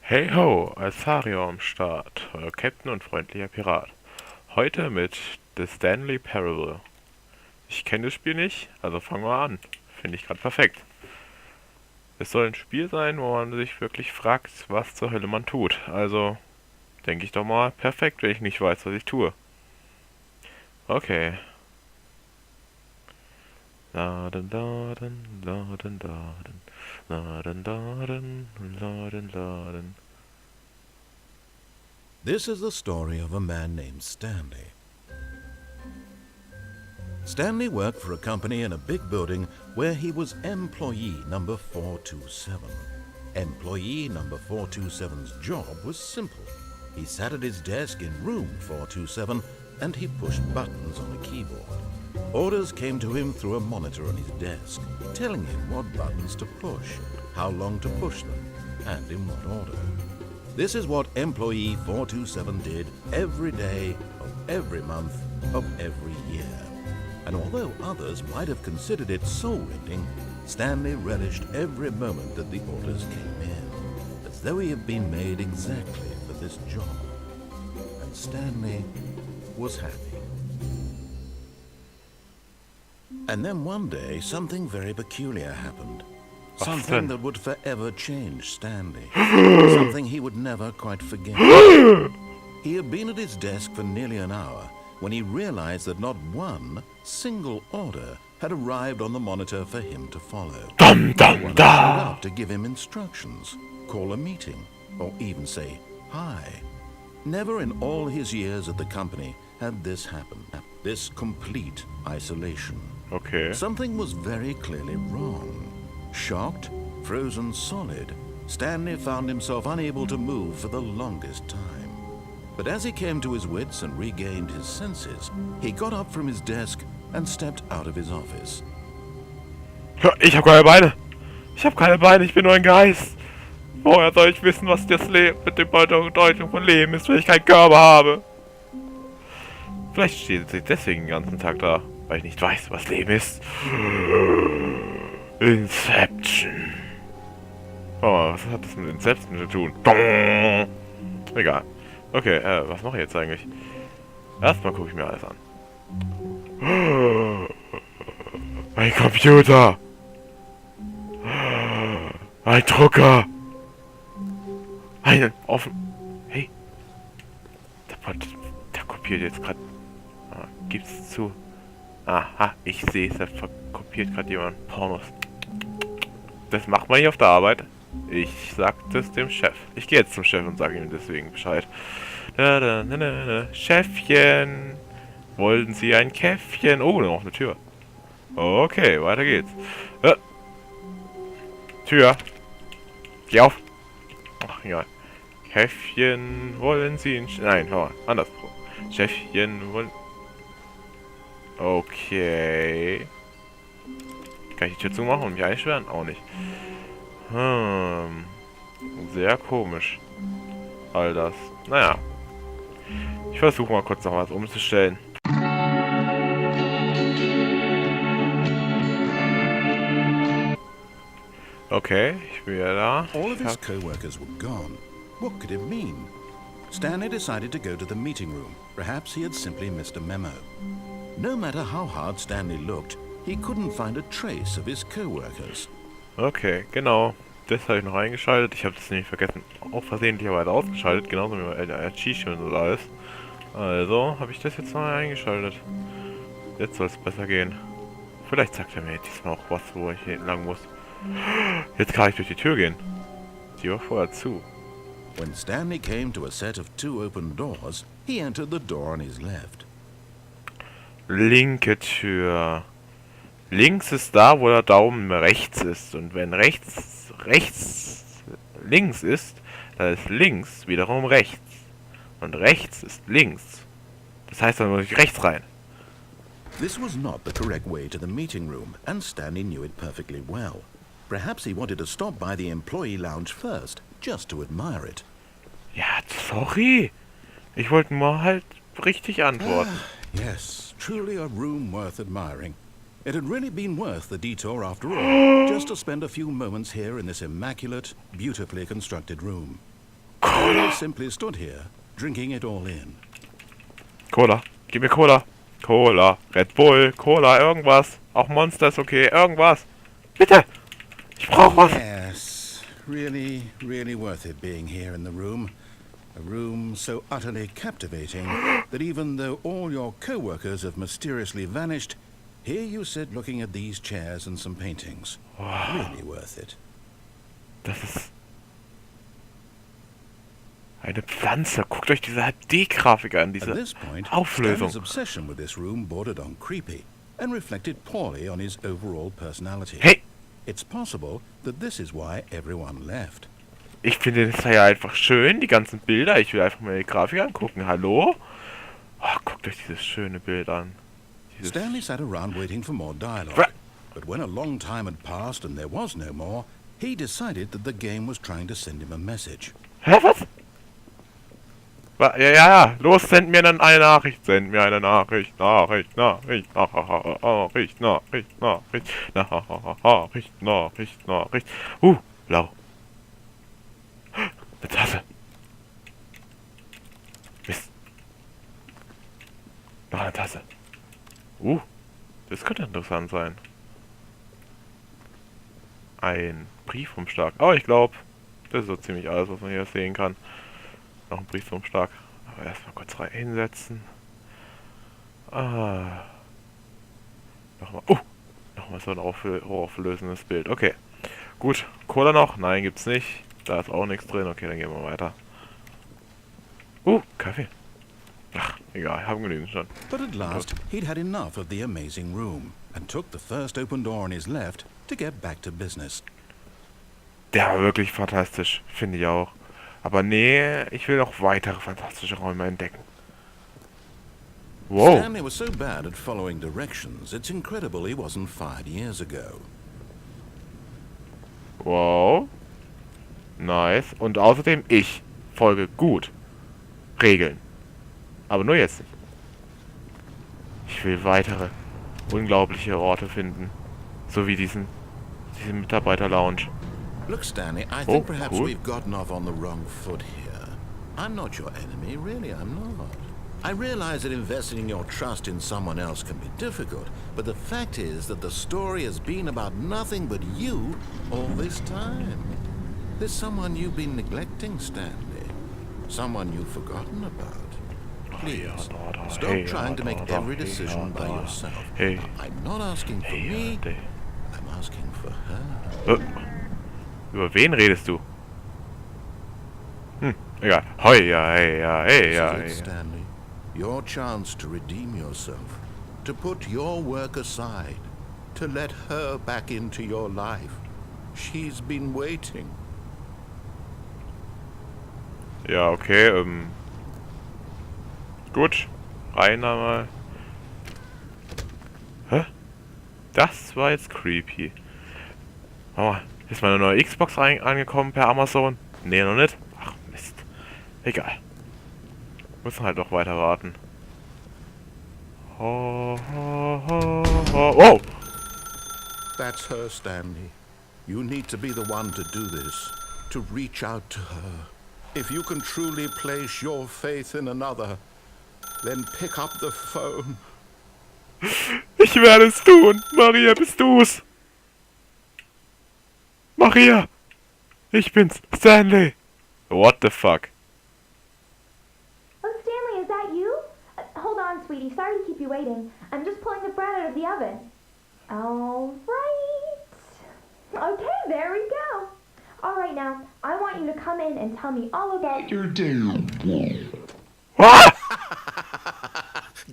Hey ho, Alsariu am Start, euer Capitän und freundlicher Pirat. Heute mit The Stanley Parable. Ich kenne das Spiel nicht, also fangen wir an. Finde ich gerade perfekt. Es soll ein Spiel sein, wo man sich wirklich fragt, was zur Hölle man tut. Also denke ich doch mal, perfekt, wenn ich nicht weiß, was ich tue. Okay. Laden, laden, laden, laden. Laden, laden, laden, laden. This is the story of a man named Stanley. Stanley worked for a company in a big building where he was employee number 427. Employee number 427's job was simple. He sat at his desk in room 427 and he pushed buttons on a keyboard. Orders came to him through a monitor on his desk, telling him what buttons to push, how long to push them, and in what order. This is what employee 427 did every day of every month of every year. And although others might have considered it soul-rending, Stanley relished every moment that the orders came in, as though he had been made exactly for this job. And Stanley was happy. And then one day, something very peculiar happened. Something that would forever change Stanley. Something he would never quite forget. He had been at his desk for nearly an hour when he realized that not one single order had arrived on the monitor for him to follow. Dum No dum one da. showed up to give him instructions, call a meeting, or even say hi. Never in all his years at the company had this happened. This complete isolation. Okay. Something was very clearly wrong. Shocked, frozen solid, Stanley found himself unable to move for the longest time. But as he came to his wits and regained his senses, he got up from his desk and stepped out of his office. Ich habe keine Beine. Ich habe keine Beine, ich bin nur ein Geist. Woher soll ich wissen, was das Leben mit der Bedeutung von Leben ist, wenn ich keinen Körper habe? Vielleicht steht sie deswegen den ganzen Tag da, weil ich nicht weiß, was Leben ist. Inception. Oh, was hat das mit Inception zu tun? Egal. Okay, was mache ich jetzt eigentlich? Erstmal gucke ich mir alles an. Ein Computer. Ein Drucker. Einen offen. Hey. Der kopiert jetzt gerade. Gibt's zu. Aha, ich sehe es. Da kopiert gerade jemand Pornos. Das macht man hier auf der Arbeit. Ich sag das dem Chef. Ich gehe jetzt zum Chef und sage ihm deswegen Bescheid. Chefchen. Wollen Sie ein Käffchen? Oh, noch eine Tür. Okay, weiter geht's. Tür. Geh auf. Ach, egal. Käffchen, wollen Sie ein... Nein, hör mal, andersrum. Chefchen, wollen... Okay. Kann ich die Tür zumachen und mich einschweren? Auch nicht. Sehr komisch. All das. Naja. Ich versuche mal kurz noch was umzustellen. Okay, ich bin wieder da. All of his co-workers were gone. What could it mean? Stanley decided to go to the meeting room. Perhaps he had simply missed a memo. No matter how hard Stanley looked, he couldn't find a trace of his co-workers. Okay, genau. Das habe ich noch eingeschaltet. Ich habe das nämlich vergessen, auch versehentlicherweise ausgeschaltet. Genauso wie bei Achievement und alles. Also habe ich das jetzt mal eingeschaltet. Jetzt soll es besser gehen. Vielleicht sagt er mir diesmal auch was, wo ich hier lang muss. Jetzt kann ich durch die Tür gehen. Die war vorher zu. When Stanley came to a set of two open doors, he entered the door on his left. Linke Tür. Links ist da, wo der Daumen rechts ist. Und wenn rechts links ist, dann ist links wiederum rechts. Und rechts ist links. Das heißt, dann muss ich rechts rein. This was not the correct way to the meeting room, and Stanley knew it perfectly well. Perhaps he wanted to stop by the employee lounge first, just to admire it. Ja, sorry. Ich wollte nur halt richtig antworten. Yes, truly a room worth admiring. It had really been worth the detour after all, just to spend a few moments here in this immaculate, beautifully constructed room. Stanley simply stood here, drinking it all in. Cola. Gib mir Cola. Cola. Red Bull. Cola. Irgendwas. Auch Monster ist okay. Irgendwas. Bitte. Ich brauche was. Yes, really, really worth it being here in the room. A room so utterly captivating that even though all your co-workers have mysteriously vanished, here you sit looking at these chairs and some paintings. Really worth it. Das ist eine Pflanze. Guckt euch diese HD-Grafik an, diese Auflösung. Stanley's obsession with this room bordered on creepy and reflected poorly on his overall personality. Hey! It's possible that this is why everyone left. Ich finde das ja einfach schön, die ganzen Bilder. Ich will einfach mal die Grafik angucken. Hallo? Oh, guckt euch dieses schöne Bild an. Stanley sat around waiting for more dialogue. But when a long time had passed and there was no more, he decided that the game was trying to send him a message. Hä, was? Ja, los, send mir dann eine Nachricht. Send mir eine Nachricht. Nachricht. Nachricht. Blau. Eine Tasse. Mist. Noch eine Tasse. Das könnte interessant sein. Ein Briefumschlag. Oh, ich glaube, das ist so ziemlich alles, was man hier sehen kann. Noch ein Briefumschlag. Aber erstmal kurz rein hinsetzen. Nochmal so ein auflösendes Bild. Okay. Gut. Cola noch? Nein, gibt's nicht. Da ist auch nichts drin. Okay, dann gehen wir weiter. Kaffee. Ach, egal. Haben genügend schon. But at last, he'd had enough of the amazing room and took the first open door on his left to get back to business. Der war wirklich fantastisch. Finde ich auch. Aber nee, ich will noch weitere fantastische Räume entdecken. Wow. Stanley was so bad at following directions, it's incredible he wasn't fired years ago. Wow. Nice. Und außerdem, ich folge gut Regeln. Aber nur jetzt nicht. Ich will weitere unglaubliche Orte finden. So wie diese Mitarbeiter-Lounge. Look, Stanley, I think perhaps we've gotten off on the wrong foot here. I'm not your enemy, really, I'm not. I realize that investing your trust in someone else can be difficult, but the fact is that the story has been about nothing but you all this time. There's someone you've been neglecting, Stanley. Someone you've forgotten about. Please, stop trying to make every decision by yourself. I'm not asking for me, I'm asking for her. Über wen redest du? Egal. Hey, Stanley. Your chance to redeem yourself, to put your work aside, to let her back into your life. She's been waiting. Ja, okay, gut. Rein einmal. Hä? Das war jetzt creepy. Oh, ist meine neue Xbox angekommen per Amazon? Nee, noch nicht. Ach, Mist. Egal. Müssen halt noch weiter warten. Oh. That's her, Stanley. You need to be the one to do this, to reach out to her. If you can truly place your faith in another, then pick up the phone. Ich werde es tun. Maria, bist du's? Maria! Ich bin's, Stanley! What the fuck? Oh, Stanley, is that you? Hold on, sweetie. Sorry to keep you waiting. I'm just pulling the bread out of the oven. All right. Okay, there we go. All right, now, I want you to come in and tell me all about your day. Ah!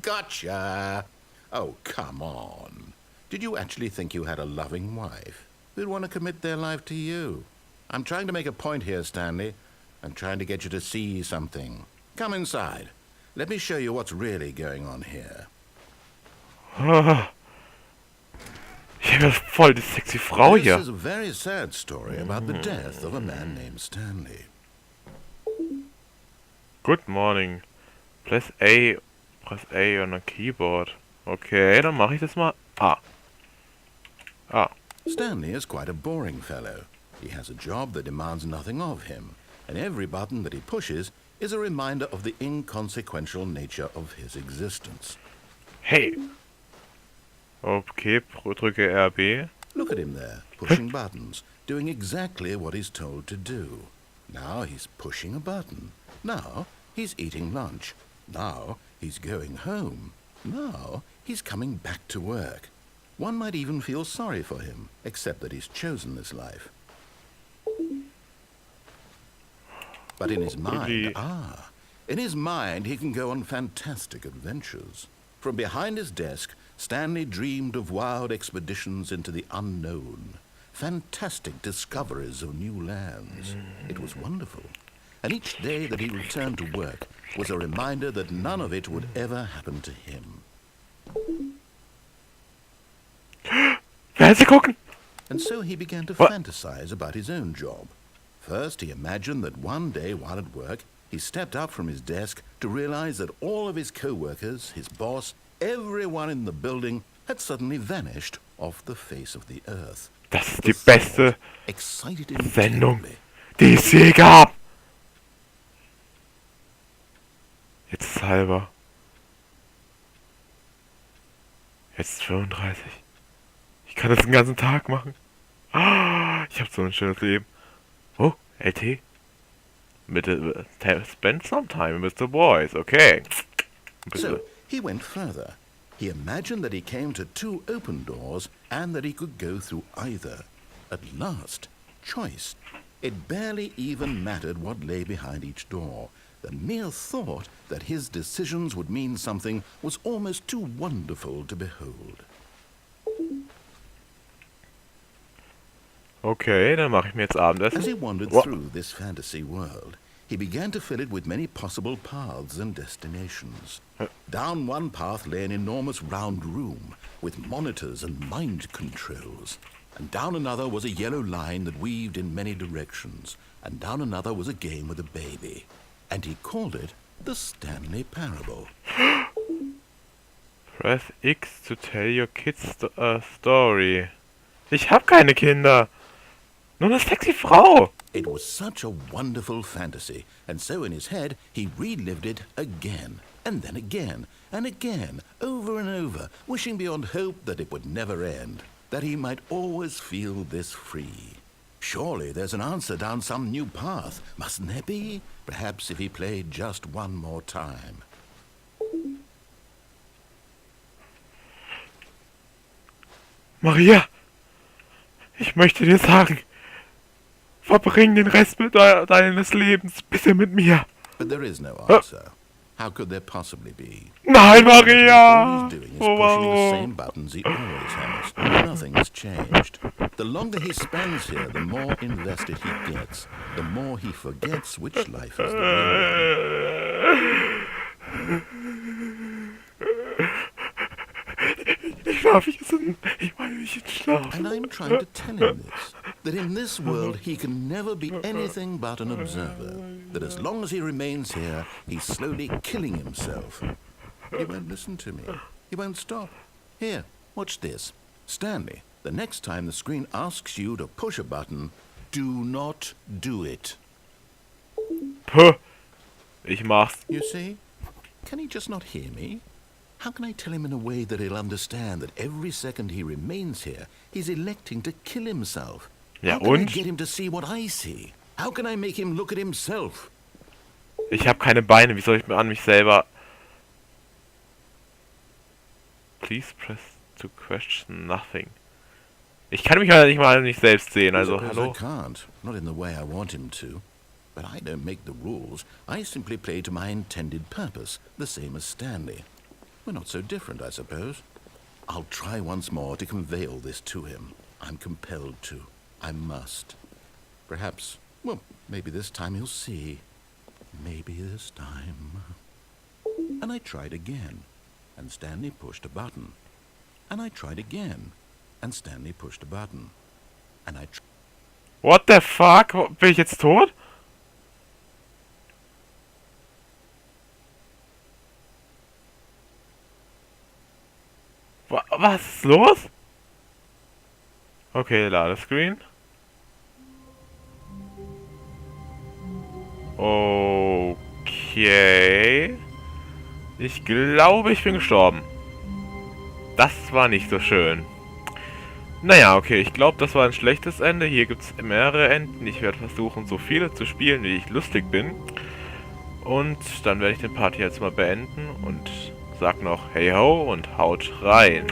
Gotcha! Oh, come on. Did you actually think you had a loving wife who'd want to commit their life to you? I'm trying to make a point here, Stanley. I'm trying to get you to see something. Come inside. Let me show you what's really going on here. Ich bin voll die sexy Frau hier. This is a very sad story about the death of a man named Stanley. Good morning. Press A on a keyboard. Okay, dann mache ich das mal. Stanley is quite a boring fellow. He has a job that demands nothing of him. and every button that he pushes is a reminder of the inconsequential nature of his existence. Hey! Okay, drücke RB. Look at him there, pushing buttons, doing exactly what he's told to do. Now he's pushing a button. Now he's eating lunch. Now he's going home. Now he's coming back to work. One might even feel sorry for him, except that he's chosen this life. But in his mind, in his mind he can go on fantastic adventures. From behind his desk, Stanley dreamed of wild expeditions into the unknown, fantastic discoveries of new lands. It was wonderful. And each day that he returned to work was a reminder that none of it would ever happen to him. And so he began to fantasize about his own job. First, he imagined that one day while at work, he stepped up from his desk to realize that all of his co-workers, his boss, everyone in the building had suddenly vanished off the face of the earth. Das ist die beste Excited him Sendung, terribly. die es je gab. Jetzt ist halber. Jetzt 35. Ich kann das den ganzen Tag machen. Ich habe so ein schönes Leben. Oh, LT. Bitte, spend some time with the boys, okay. So, he went further. He imagined that he came to 2 open doors and that he could go through either. At last, choice. It barely even mattered what lay behind each door. The mere thought that his decisions would mean something was almost too wonderful to behold. Okay, dann mache ich mir jetzt Abendessen. As he wandered through this fantasy world, he began to fill it with many possible paths and destinations. Down one path lay an enormous round room with monitors and mind controls. And down another was a yellow line that weaved in many directions. And down another was a game with a baby. And he called it the Stanley Parable. Press X to tell your kids a story. Ich hab keine Kinder. Nur eine sexy Frau. It was such a wonderful fantasy, and so in his head he relived it again, and then again, and again, over and over, wishing beyond hope that it would never end, that he might always feel this free. Surely there's an answer down some new path, mustn't there be? Perhaps if he played just one more time. Maria, ich möchte dir sagen, verbring den Rest deines Lebens bitte mit mir. But there is no answer. How could there possibly be? Nein, Maria! All he's doing is pushing the same buttons he always has. Nothing has changed. The longer he spends here, the more invested he gets. The more he forgets which life is the real one. And I'm trying to tell him this, that in this world he can never be anything but an observer, that as long as he remains here, he's slowly killing himself. But he won't listen to me. He won't stop. Here, watch this. Stanley, the next time the screen asks you to push a button, do not do it. Puh, ich mach's. You see? Can he just not hear me? How can I tell him in a way that he'll understand that every second he remains here, he's electing to kill himself? Ja, How can I und? get him to see what I see? How can I make him look at himself? Ich habe keine Beine, wie soll ich mir an mich selber... Please press to question nothing. Ich kann mich ja nicht mal an mich selbst sehen, also hallo. I can't, not in the way I want him to. But I don't make the rules. I simply play to my intended purpose, the same as Stanley. We're not so different, I suppose. I'll try once more to convey all this to him. I'm compelled to. I must. Perhaps, well, maybe this time he'll see. Maybe this time. And I tried again, and Stanley pushed a button. And I tried again, and Stanley pushed a button. And I What the fuck? Bin ich jetzt tot? Was ist los? Okay, Ladescreen. Okay. Ich glaube, ich bin gestorben. Das war nicht so schön. Naja, okay, ich glaube, das war ein schlechtes Ende. Hier gibt es mehrere Enden. Ich werde versuchen, so viele zu spielen, wie ich lustig bin. Und dann werde ich den Part hier jetzt mal beenden und sag noch hey ho und haut rein.